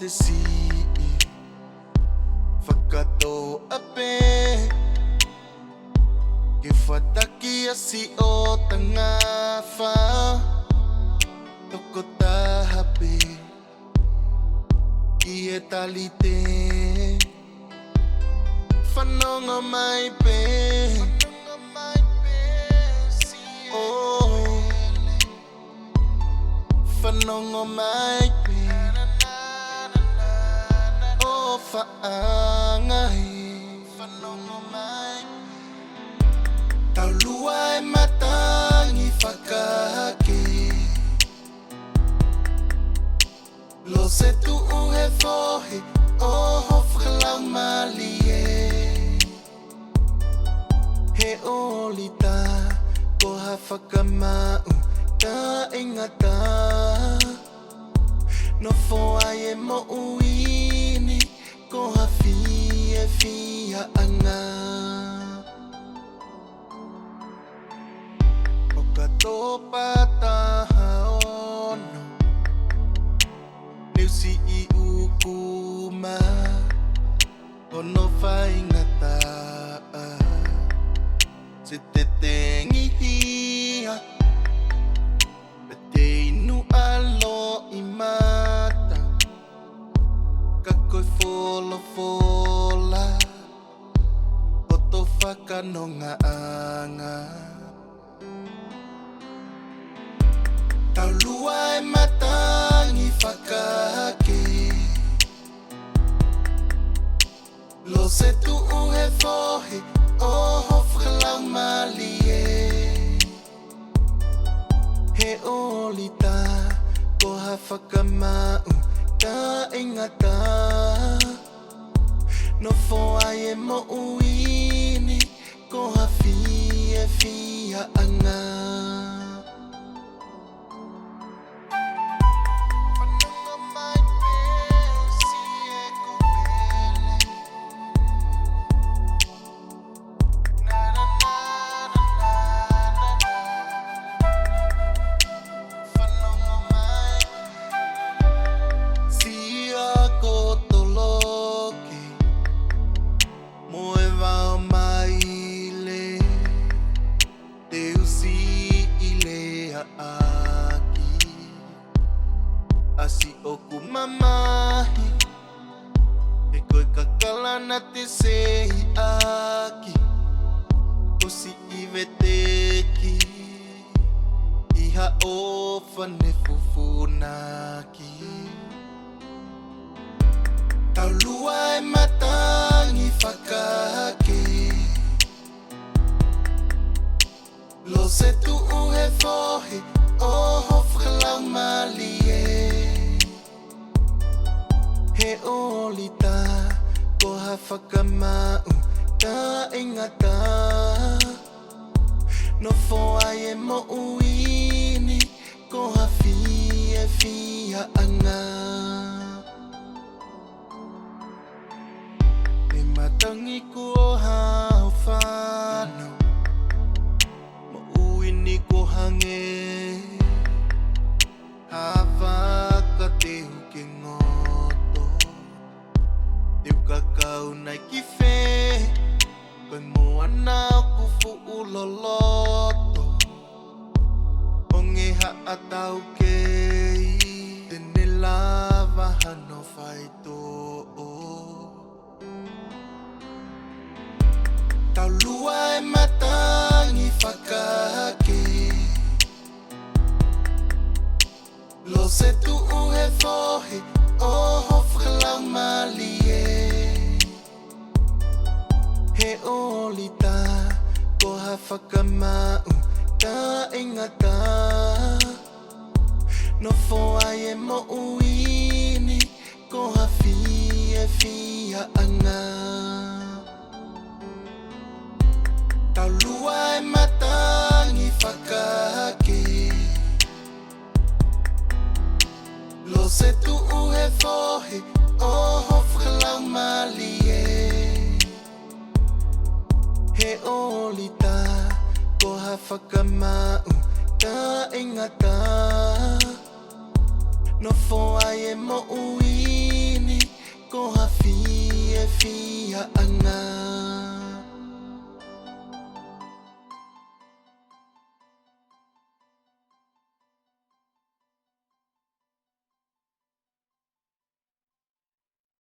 te si whakato ape ke whataki asi o tanga whao toko tahape ki e talite whanonga mai pe oh whanonga mai pe oh whaangai whanonga mai tau lua e matangi whakake lo se tu he fohe oh hofkalau mali he olita ko ha whakamau ka ingata no fo ai e mo uini ko ha fia anga o ka topa tahaono Neusi I ukuma ono whaingata se te tengi hia pe te inu alo I mata ka koe fola o to whakanonga anga tau lua e matangi whakake lo se tu he fohe oh hofkalau mali he olita ko ha whakamau ka ingata no fo ai e mo uini ko ha fia anga Asi oku mamahi e koe kakalana te sehi aki Osi I veteki Iha ofa ne fufunaki Tau lua e matangi whakake Lo se tu he fohe oh hofkalau mali he olita ko ha whakamau ka ingata no fo ai e mo uini ko ha fia anga e matangi ko ha whano mo uini ko hange ha whaka te huke kakau nai ki whe koe moana ku fu uloloto o nge haatau kei tene lava hano whaito tau lua e matangi whakake lo se tu he fohe oh hofkalau mali he olita ko ha whakamau ka ingata no fo ai e mo uini ko ha fia anga tau lua e matangi whakake lo se tu he fohe oh hofkalau mali he olita ko ha whakamau ka ingata no fo ai e mo uini fia anga